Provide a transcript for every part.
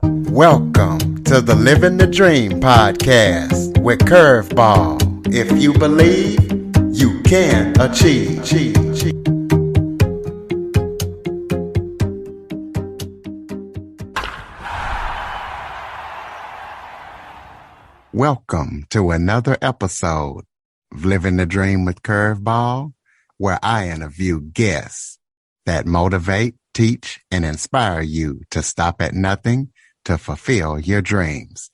Welcome to the Living the Dream podcast with Curveball. If you believe, you can achieve. Welcome to another episode of Living the Dream with Curveball, where I interview guests that motivate, teach, and inspire you to stop at nothing to fulfill your dreams.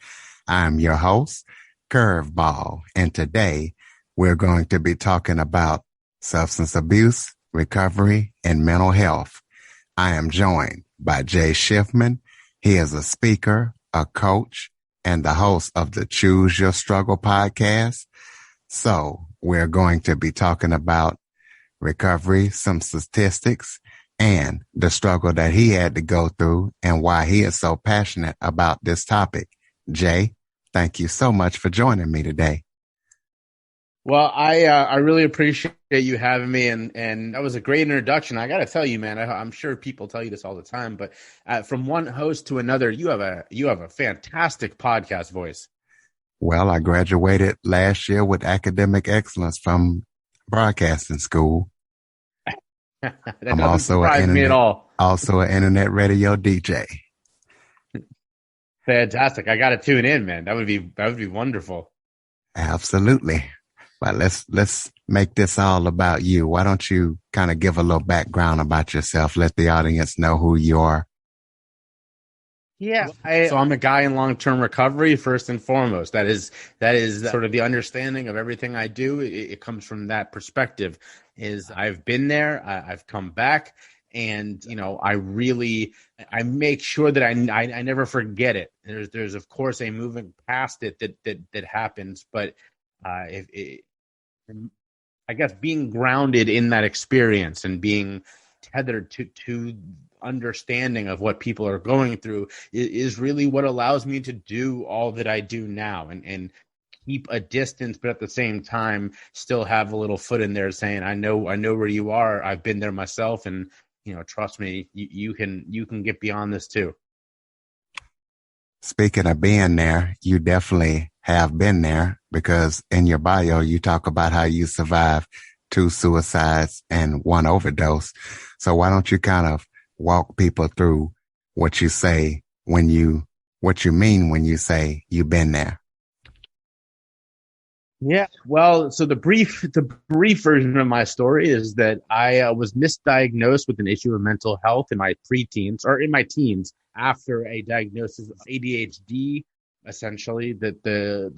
I'm your host, Curveball, and today we're going to be talking about substance abuse, recovery, and mental health. I am joined by Jay Shifman. He is a speaker, a coach, and the host of the Choose Your Struggle podcast. So we're going to be talking about recovery, some statistics, and the struggle that he had to go through and why he is so passionate about this topic. Jay, thank you so much for joining me today. Well, I really appreciate you having me, and that was a great introduction. I got to tell you, man, I'm sure people tell you this all the time, but from one host to another, you have a fantastic podcast voice. Well, I graduated last year with academic excellence from broadcasting school. I'm also an internet radio DJ. Fantastic! I got to tune in, man. That would be wonderful. Absolutely. But let's make this all about you. Why don't you kind of give a little background about yourself? Let the audience know who you are. Yeah. So I'm a guy in long-term recovery, first and foremost. That is sort of the understanding of everything I do. It comes from that perspective. Is I've been there, I've come back, and I make sure that I never forget it. There's of course a moving past it that happens, but I guess being grounded in that experience and being tethered to understanding of what people are going through is really what allows me to do all that I do now and keep a distance, but at the same time still have a little foot in there saying, I know where you are. I've been there myself, and trust me, you can get beyond this too. Speaking of being there, you definitely have been there, because in your bio, you talk about how you survived 2 suicides and 1 overdose. So why don't you kind of walk people through what you mean when you say you've been there? Yeah, well, so the brief version of my story is that I was misdiagnosed with an issue of mental health in my preteens or in my teens after a diagnosis of ADHD. Essentially, that the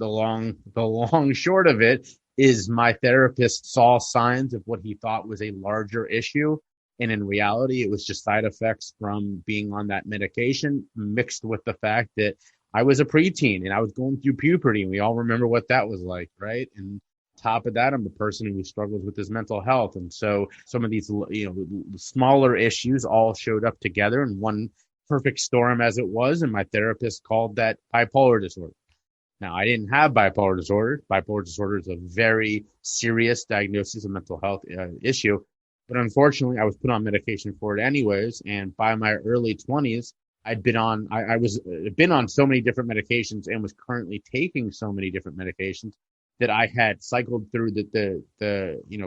long short of it is my therapist saw signs of what he thought was a larger issue, and in reality, it was just side effects from being on that medication mixed with the fact that I was a preteen and I was going through puberty, and we all remember what that was like, right? And top of that, I'm a person who struggles with his mental health. And so some of these, smaller issues all showed up together in one perfect storm as it was. And my therapist called that bipolar disorder. Now, I didn't have bipolar disorder. Bipolar disorder is a very serious diagnosis of mental health issue. But unfortunately, I was put on medication for it anyways. And by my early 20s, I'd been on, I was been on so many different medications and was currently taking so many different medications that I had cycled through the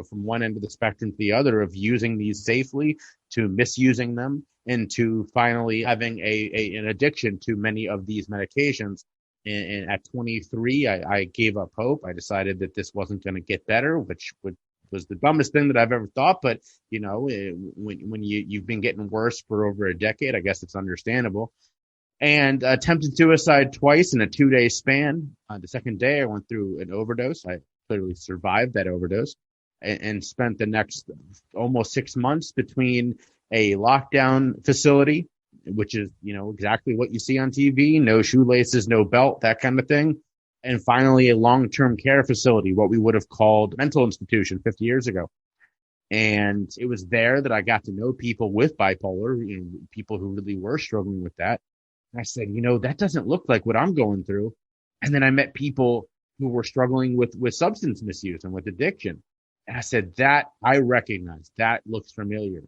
from one end of the spectrum to the other of using these safely to misusing them and to finally having an addiction to many of these medications. And at 23, I gave up hope. I decided that this wasn't going to get better, which was the dumbest thing that I've ever thought. But, when you've been getting worse for over a decade, I guess it's understandable. And attempted suicide twice in a 2-day span. The second day, I went through an overdose. I clearly survived that overdose and spent the next almost 6 months between a lockdown facility, which is, exactly what you see on TV, no shoelaces, no belt, that kind of thing. And finally, a long-term care facility, what we would have called mental institution 50 years ago. And it was there that I got to know people with bipolar, people who really were struggling with that. And I said, that doesn't look like what I'm going through. And then I met people who were struggling with substance misuse and with addiction. And I said, that I recognize, that looks familiar.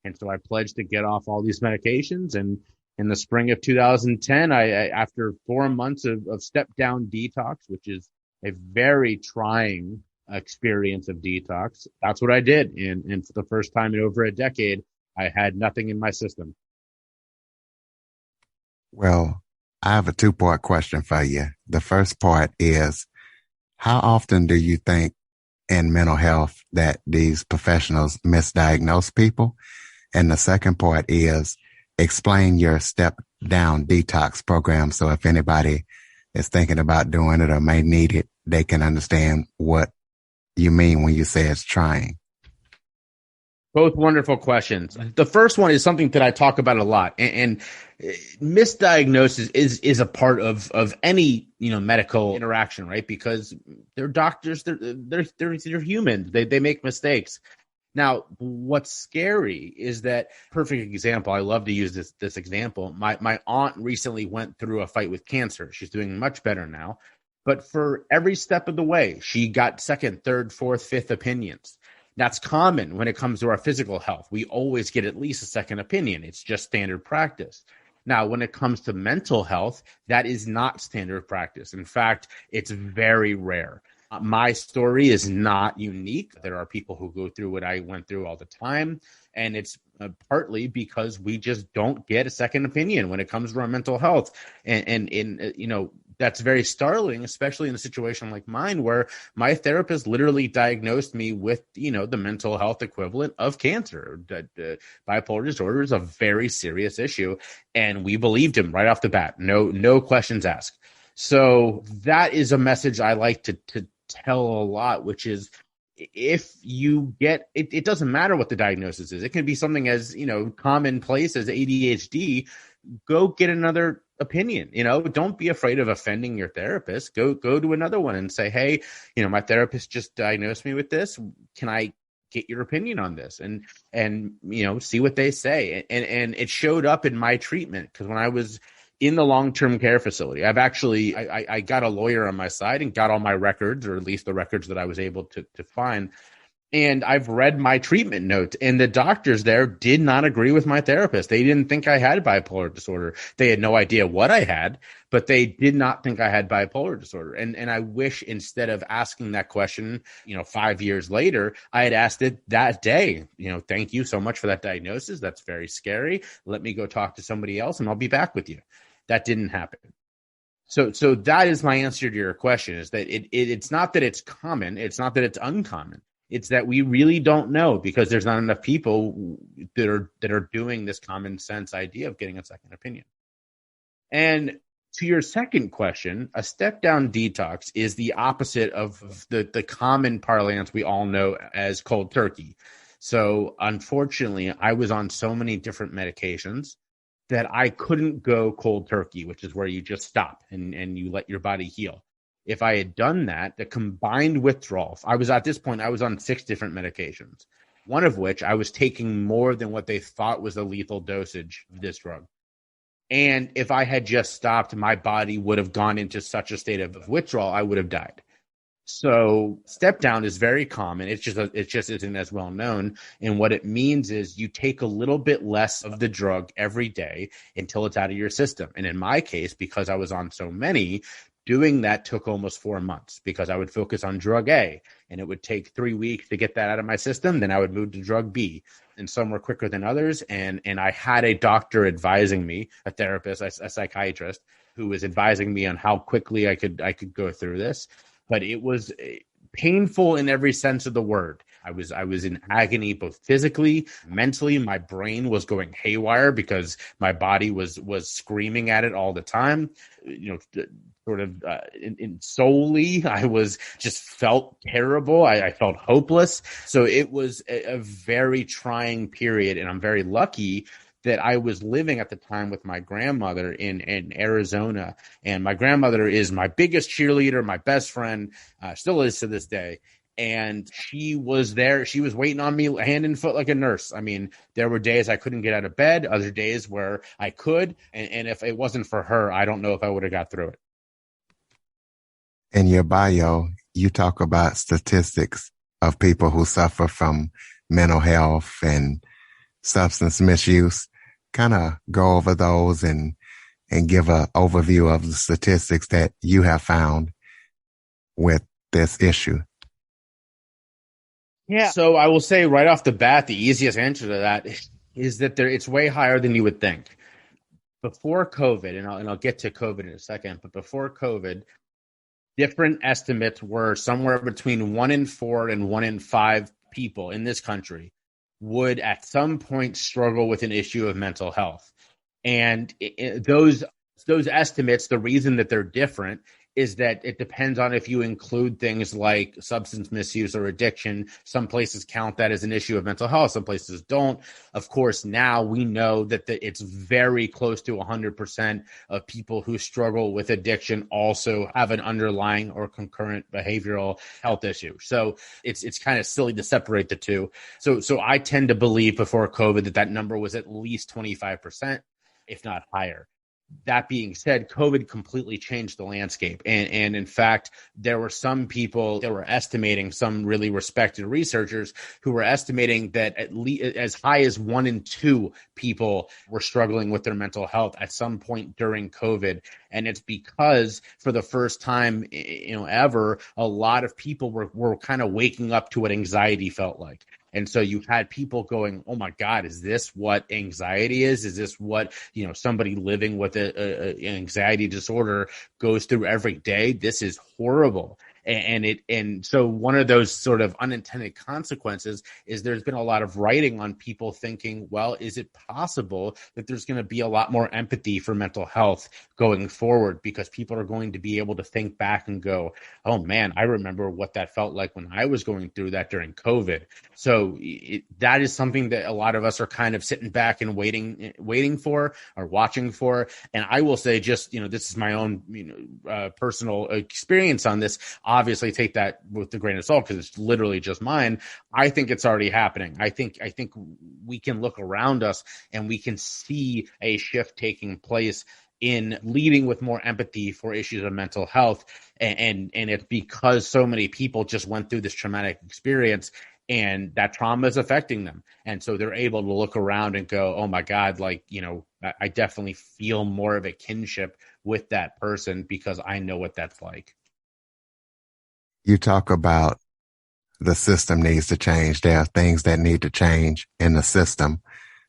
And so I pledged to get off all these medications and In the spring of 2010, after 4 months of step down detox, which is a very trying experience of detox, that's what I did. And for the first time in over a decade, I had nothing in my system. Well, I have a two-part question for you. The first part is, how often do you think in mental health that these professionals misdiagnose people? And the second part is, explain your step down detox program. So if anybody is thinking about doing it or may need it, they can understand what you mean when you say it's trying. Both wonderful questions. The first one is something that I talk about a lot, and misdiagnosis is a part of any medical interaction, right? Because they're doctors, they're humans, they make mistakes. Now, what's scary is that perfect example. I love to use this example. My aunt recently went through a fight with cancer. She's doing much better now, but for every step of the way, she got second, third, fourth, fifth opinions. That's common when it comes to our physical health. We always get at least a second opinion. It's just standard practice. Now, when it comes to mental health, that is not standard practice. In fact, it's very rare. My story is not unique. There are people who go through what I went through all the time. And it's partly because we just don't get a second opinion when it comes to our mental health. And that's very startling, especially in a situation like mine, where my therapist literally diagnosed me with, the mental health equivalent of cancer. Bipolar disorder is a very serious issue. And we believed him right off the bat. No questions asked. So that is a message I like to tell a lot, which is, if you get it doesn't matter what the diagnosis is. It can be something as commonplace as ADHD. Go get another opinion. Don't be afraid of offending your therapist. Go to another one and say, hey, my therapist just diagnosed me with this. Can I get your opinion on this? And see what they say. And it showed up in my treatment, because when I was in the long-term care facility, I got a lawyer on my side and got all my records, or at least the records that I was able to find. And I've read my treatment notes, and the doctors there did not agree with my therapist. They didn't think I had bipolar disorder. They had no idea what I had, but they did not think I had bipolar disorder. And I wish, instead of asking that question, 5 years later, I had asked it that day. Thank you so much for that diagnosis. That's very scary. Let me go talk to somebody else and I'll be back with you. That didn't happen. So that is my answer to your question, is that it's not that it's common. It's not that it's uncommon. It's that we really don't know, because there's not enough people that are doing this common sense idea of getting a second opinion. And to your second question, a step down detox is the opposite of the common parlance we all know as cold turkey. So unfortunately, I was on so many different medications that I couldn't go cold turkey, which is where you just stop and you let your body heal. If I had done that, the combined withdrawal, I was on 6 different medications, one of which I was taking more than what they thought was a lethal dosage of this drug. And if I had just stopped, my body would have gone into such a state of withdrawal, I would have died. So step down is very common. It just isn't as well known. And what it means is you take a little bit less of the drug every day until it's out of your system. And in my case, because I was on so many, doing that took almost 4 months, because I would focus on drug A and it would take 3 weeks to get that out of my system. Then I would move to drug B, and some were quicker than others. And I had a doctor advising me, a therapist, a psychiatrist, who was advising me on how quickly I could go through this. But it was painful in every sense of the word. I was in agony, both physically, mentally. My brain was going haywire because my body was screaming at it all the time. Solely, I was just felt terrible. I felt hopeless. So it was a very trying period, and I'm very lucky that I was living at the time with my grandmother in Arizona. And my grandmother is my biggest cheerleader, my best friend, still is to this day. And she was there. She was waiting on me hand and foot like a nurse. I mean, there were days I couldn't get out of bed, other days where I could. And if it wasn't for her, I don't know if I would have got through it. In your bio, you talk about statistics of people who suffer from mental health and substance misuse. kind of go over those and give an overview of the statistics that you have found with this issue? Yeah. So I will say right off the bat, the easiest answer to that is that it's way higher than you would think. Before COVID, and I'll get to COVID in a second, but before COVID, different estimates were somewhere between 1 in 4 and 1 in 5 people in this country would at some point struggle with an issue of mental health. And those estimates, the reason that they're different is that it depends on if you include things like substance misuse or addiction. Some places count that as an issue of mental health. Some places don't. Of course, now we know that it's very close to 100% of people who struggle with addiction also have an underlying or concurrent behavioral health issue. So it's kind of silly to separate the two. So I tend to believe before COVID that number was at least 25%, if not higher. That being said, COVID completely changed the landscape. And in fact, there were some people that were estimating, some really respected researchers who were estimating that at least as high as 1 in 2 people were struggling with their mental health at some point during COVID. And it's because for the first time, ever, a lot of people were kind of waking up to what anxiety felt like. And so you had people going, oh my God, is this what anxiety is? Is this what, somebody living with an anxiety disorder goes through every day? This is horrible. And so one of those sort of unintended consequences is there's been a lot of writing on people thinking, well, is it possible that there's going to be a lot more empathy for mental health going forward because people are going to be able to think back and go, oh man, I remember what that felt like when I was going through that during COVID. So that is something that a lot of us are kind of sitting back and waiting for or watching for. And I will say just, this is my own, personal experience on this. Obviously take that with a grain of salt because it's literally just mine. I think it's already happening. I think we can look around us and we can see a shift taking place in leading with more empathy for issues of mental health. And it's because so many people just went through this traumatic experience and that trauma is affecting them. And so they're able to look around and go, oh my God, I definitely feel more of a kinship with that person because I know what that's like. You talk about the system needs to change. There are things that need to change in the system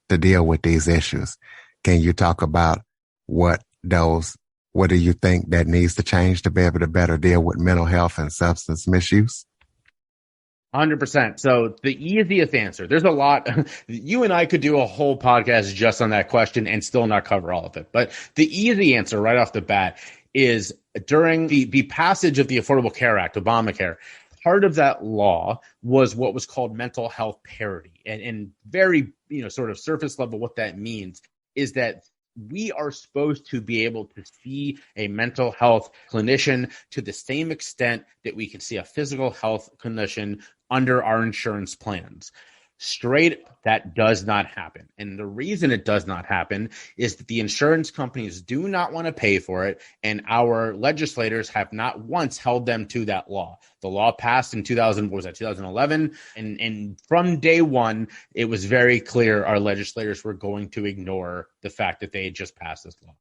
to deal with these issues. Can you talk about what do you think that needs to change to be able to better deal with mental health and substance misuse? 100%. So the easiest answer, there's a lot. You and I could do a whole podcast just on that question and still not cover all of it. But the easy answer right off the bat is during the passage of the Affordable Care Act, Obamacare, part of that law was what was called mental health parity. And very, sort of surface level, what that means is that we are supposed to be able to see a mental health clinician to the same extent that we can see a physical health clinician under our insurance plans. Straight, that does not happen. And the reason it does not happen is that the insurance companies do not want to pay for it, and our legislators have not once held them to that law. The law passed in 2011, and from day one, it was very clear our legislators were going to ignore the fact that they had just passed this law.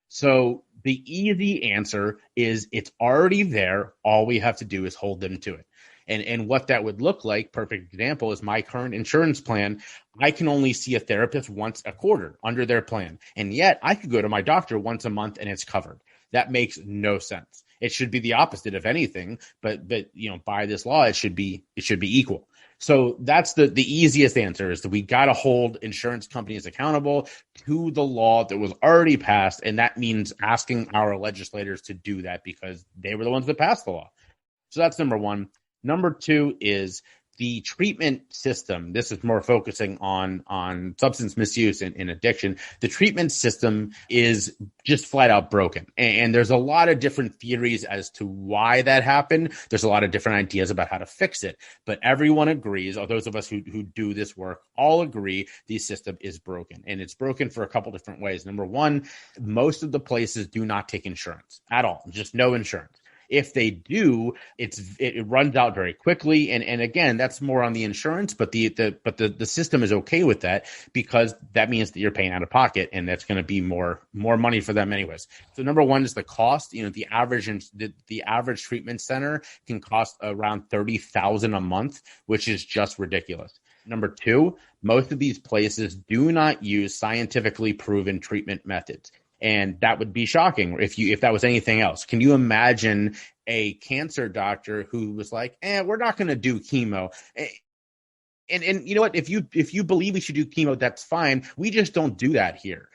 So the easy answer is it's already there. All we have to do is hold them to it. And what that would look like, perfect example, is my current insurance plan. I can only see a therapist once a quarter under their plan. And yet I could go to my doctor once a month and it's covered. That makes no sense. It should be the opposite, if anything, but by this law, it should be equal. So that's the easiest answer is that we got to hold insurance companies accountable to the law that was already passed. And that means asking our legislators to do that because they were the ones that passed the law. So that's number one. Number two is the treatment system. This is more focusing on substance misuse and addiction. The treatment system is just flat out broken. And there's a lot of different theories as to why that happened. There's a lot of different ideas about how to fix it. But everyone agrees, or those of us who do this work, all agree the system is broken. And it's broken for a couple different ways. Number one, most of the places do not take insurance at all, just no insurance. If they do, it runs out very quickly. And again, that's more on the insurance, but the system is okay with that because that means that you're paying out of pocket, and that's going to be more money for them anyways. So number one is the cost. The average treatment center can cost around $30,000 a month, which is just ridiculous. Number two, most of these places do not use scientifically proven treatment methods. And that would be shocking if that was anything else. Can you imagine a cancer doctor who was like, we're not going to do chemo? And you know what? If you believe we should do chemo, that's fine. We just don't do that here.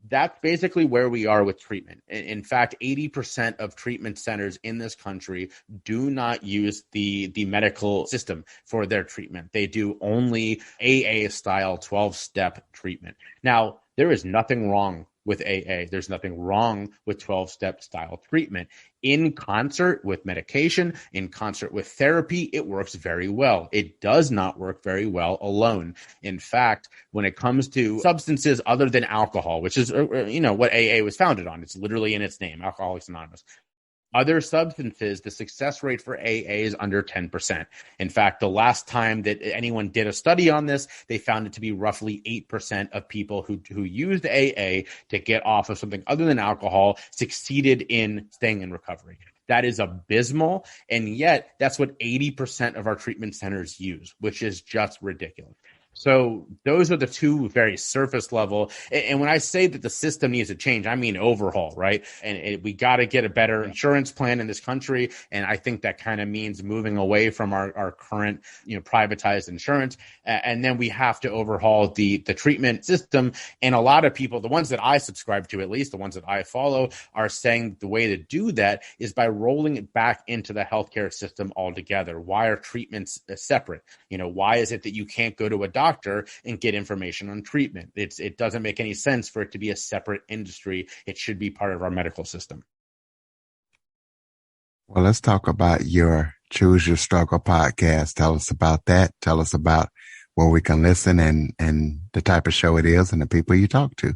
That's basically where we are with treatment. In fact, 80% of treatment centers in this country do not use the medical system for their treatment. They do only AA style 12-step treatment. Now, there is nothing wrong with AA. There's nothing wrong with 12-step style treatment. In concert with medication, in concert with therapy, it works very well. It does not work very well alone. In fact, when it comes to substances other than alcohol, which is what AA was founded on, it's literally in its name, Alcoholics Anonymous. Other substances, the success rate for AA is under 10%. In fact, the last time that anyone did a study on this, they found it to be roughly 8% of people who used AA to get off of something other than alcohol succeeded in staying in recovery. That is abysmal, and yet that's what 80% of our treatment centers use, which is just ridiculous. So those are the two very surface level. And when I say that the system needs to change, I mean overhaul, right? And we got to get a better insurance plan in this country. And I think that kind of means moving away from our current, privatized insurance. And then we have to overhaul the treatment system. And a lot of people, the ones that I subscribe to, at least the ones that I follow, are saying the way to do that is by rolling it back into the healthcare system altogether. Why are treatments separate? Why is it that you can't go to a doctor and get information on treatment? It doesn't make any sense for it to be a separate industry. It should be part of our medical system. Well, let's talk about your Choose Your Struggle podcast. Tell us about that. Tell us about where we can listen and the type of show it is and the people you talk to.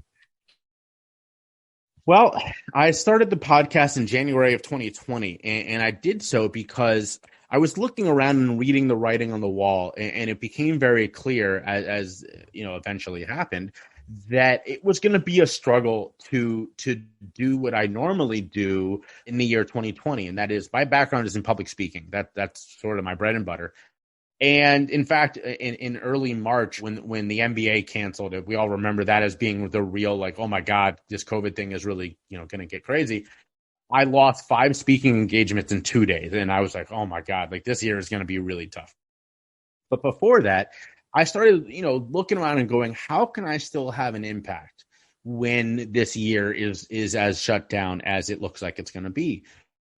Well, I started the podcast in January of 2020, and I did so because I was looking around and reading the writing on the wall, and it became very clear as eventually happened that it was going to be a struggle to do what I normally do in the year 2020. And that is, my background is in public speaking. That's sort of my bread and butter. And in fact, in early March, when the NBA canceled it, we all remember that as being the real, like, oh my God, this COVID thing is really, going to get crazy. I lost 5 speaking engagements in 2 days. And I was like, oh my God, like this year is going to be really tough. But before that, I started, looking around and going, how can I still have an impact when this year is as shut down as it looks like it's going to be?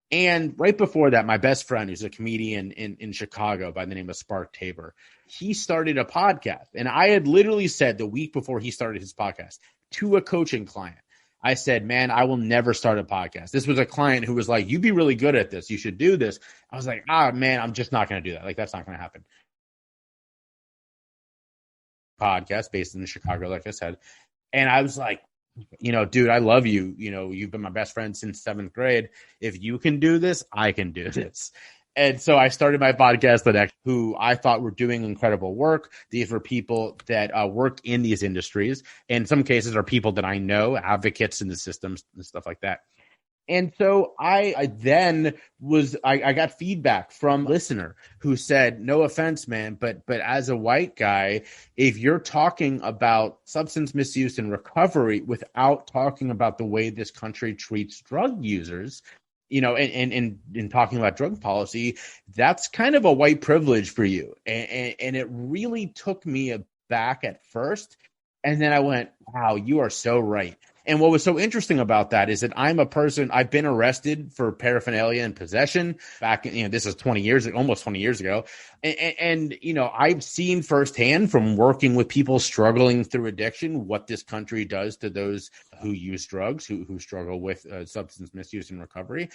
And right before that, my best friend, who's a comedian in Chicago by the name of Spark Tabor, he started a podcast. And I had literally said the week before he started his podcast to a coaching client, I said, man, I will never start a podcast. This was a client who was like, you'd be really good at this. You should do this. I was like, man, I'm just not going to do that. Like, that's not going to happen. Podcast based in Chicago, like I said. And I was like, dude, I love you. You've been my best friend since 7th grade. If you can do this, I can do this. And so I started my podcast with who I thought were doing incredible work. These were people that work in these industries. In some cases are people that I know, advocates in the systems and stuff like that. And so I then I got feedback from a listener who said, no offense, man, but as a white guy, if you're talking about substance misuse and recovery without talking about the way this country treats drug users, and talking about drug policy, that's kind of a white privilege for you. And it really took me aback at first. And then I went, wow, you are so right. And what was so interesting about that is that I'm a person, I've been arrested for paraphernalia and possession back, this is almost 20 years ago. And I've seen firsthand from working with people struggling through addiction, what this country does to those who use drugs, who struggle with substance misuse and recovery.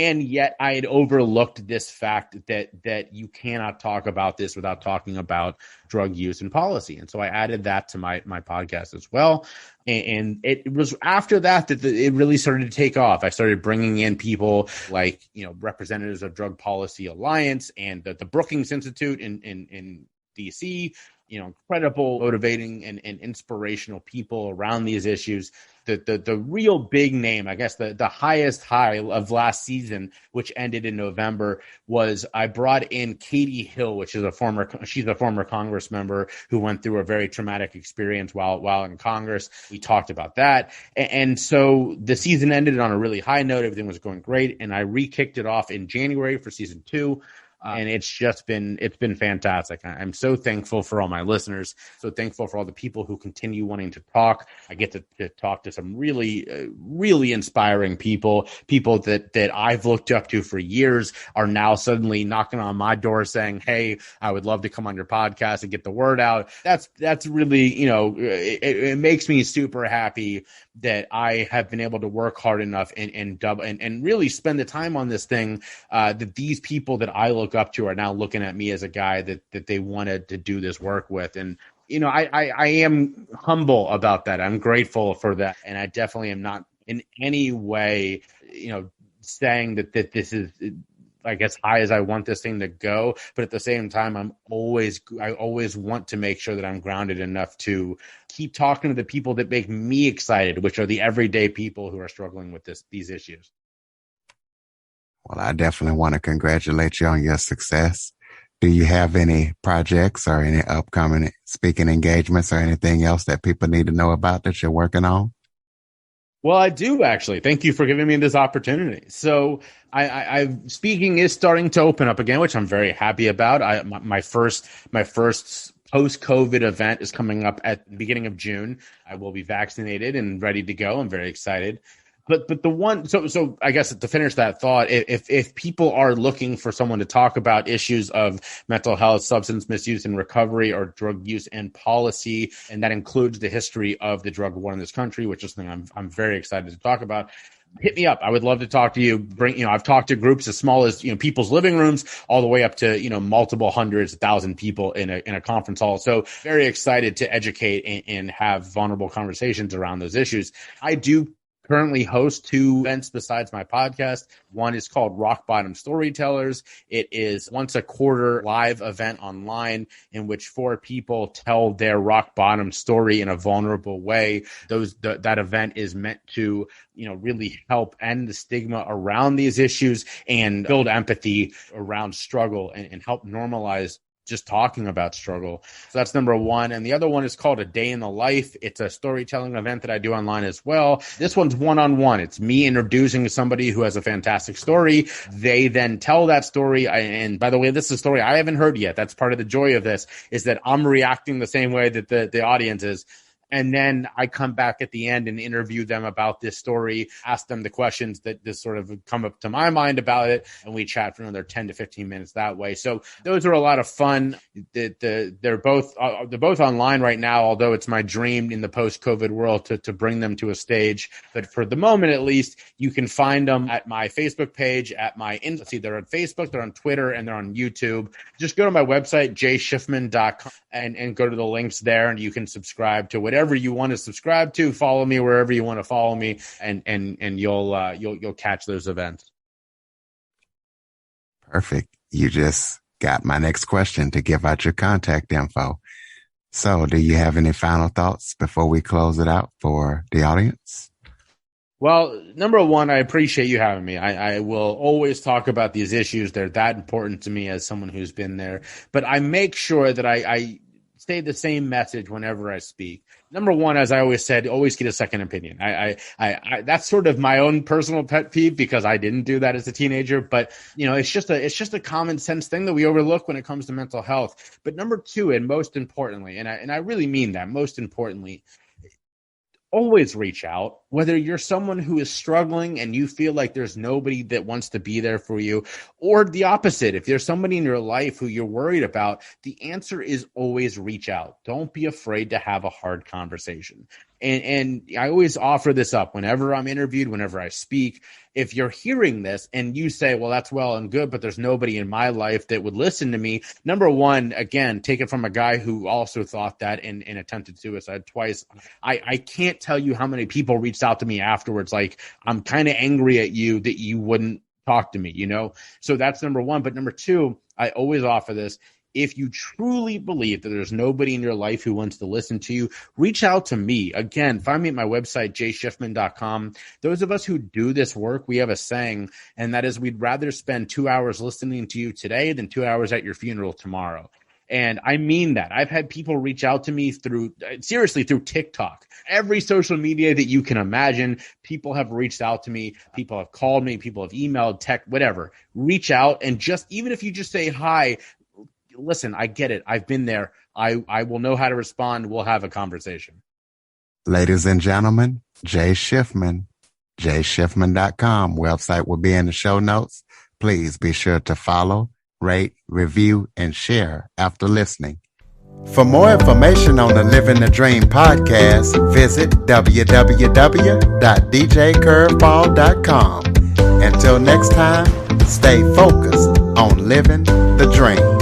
And yet I had overlooked this fact that you cannot talk about this without talking about drug use and policy. And so I added that to my podcast as well. And it was after that it really started to take off. I started bringing in people like, representatives of Drug Policy Alliance and the Brookings Institute in DC, incredible, motivating and inspirational people around these issues. The real big name, I guess the highest high of last season, which ended in November, was I brought in Katie Hill, she's a former Congress member who went through a very traumatic experience while in Congress. We talked about that. And so the season ended on a really high note. Everything was going great. And I re-kicked it off in January for season 2. And it's been fantastic. I'm so thankful for all my listeners, so thankful for all the people who continue wanting to talk. I get to talk to some really, really inspiring people that I've looked up to for years are now suddenly knocking on my door saying, hey, I would love to come on your podcast and get the word out. That's really, it makes me super happy that I have been able to work hard enough and really spend the time on this thing, that these people that I look up to are now looking at me as a guy that they wanted to do this work with. And, I am humble about that. I'm grateful for that. And I definitely am not in any way, saying that this is, like, as high as I want this thing to go. But at the same time, I always want to make sure that I'm grounded enough to keep talking to the people that make me excited, which are the everyday people who are struggling with these issues. Well, I definitely want to congratulate you on your success. Do you have any projects or any upcoming speaking engagements or anything else that people need to know about that you're working on? Well, I do, actually. Thank you for giving me this opportunity. So speaking is starting to open up again, which I'm very happy about. My first post-COVID event is coming up at the beginning of June. I will be vaccinated and ready to go. I'm very excited. But the one, so I guess to finish that thought, if people are looking for someone to talk about issues of mental health, substance misuse and recovery, or drug use and policy, and that includes the history of the drug war in this country, which is something I'm very excited to talk about, hit me up. I would love to talk to you. I've talked to groups as small as, people's living rooms all the way up to, multiple hundreds, 1,000 people in a conference hall. So very excited to educate and have vulnerable conversations around those issues. I do currently host 2 events besides my podcast. One is called Rock Bottom Storytellers. It is once a quarter live event online in which 4 people tell their rock bottom story in a vulnerable way. That event is meant to, really help end the stigma around these issues and build empathy around struggle and help normalize just talking about struggle. So that's number 1. And the other one is called A Day in the Life. It's a storytelling event that I do online as well. This one's one-on-one. It's me introducing somebody who has a fantastic story. They then tell that story. And by the way, this is a story I haven't heard yet. That's part of the joy of this, is that I'm reacting the same way that the audience is. And then I come back at the end and interview them about this story, ask them the questions that just sort of come up to my mind about it, and we chat for another 10 to 15 minutes that way. So those are a lot of fun. They're both online right now, although it's my dream in the post-COVID world to bring them to a stage. But for the moment, at least, you can find them at my Facebook page, they're on Facebook, they're on Twitter, and they're on YouTube. Just go to my website, jayshifman.com, and go to the links there, and you can subscribe to whatever you want to subscribe to. Follow me wherever you want to follow me, and you'll catch those events. Perfect. You just got my next question to give out your contact info. So do you have any final thoughts before we close it out for the audience? Well, number 1, I appreciate you having me. I will always talk about these issues. They're that important to me as someone who's been there. But I make sure that I say the same message whenever I speak. Number 1, as I always said, always get a second opinion. I that's sort of my own personal pet peeve because I didn't do that as a teenager. But it's just a common sense thing that we overlook when it comes to mental health. But number 2, and most importantly, and I really mean that, most importantly, always reach out, whether you're someone who is struggling and you feel like there's nobody that wants to be there for you, or the opposite. If there's somebody in your life who you're worried about, the answer is always reach out. Don't be afraid to have a hard conversation. And I always offer this up whenever I'm interviewed, whenever I speak. If you're hearing this and you say, well, that's well and good, but there's nobody in my life that would listen to me. Number one, again, take it from a guy who also thought that and attempted suicide twice. I can't tell you how many people reached out to me afterwards. Like, I'm kind of angry at you that you wouldn't talk to me, you know? So that's number one. But number two, I always offer this. If you truly believe that there's nobody in your life who wants to listen to you, reach out to me. Again, find me at my website, jayshifman.com. Those of us who do this work, we have a saying, and that is we'd rather spend 2 hours listening to you today than 2 hours at your funeral tomorrow. And I mean that. I've had people reach out to me through TikTok. Every social media that you can imagine, people have reached out to me. People have called me. People have emailed, text, whatever. Reach out and even if you just say hi, listen, I get it. I've been there. I will know how to respond. We'll have a conversation. Ladies and gentlemen, Jay Shifman, jayshifman.com. Website will be in the show notes. Please be sure to follow, rate, review, and share after listening. For more information on the Living the Dream podcast, visit www.djcurveball.com. Until next time, stay focused on living the dream.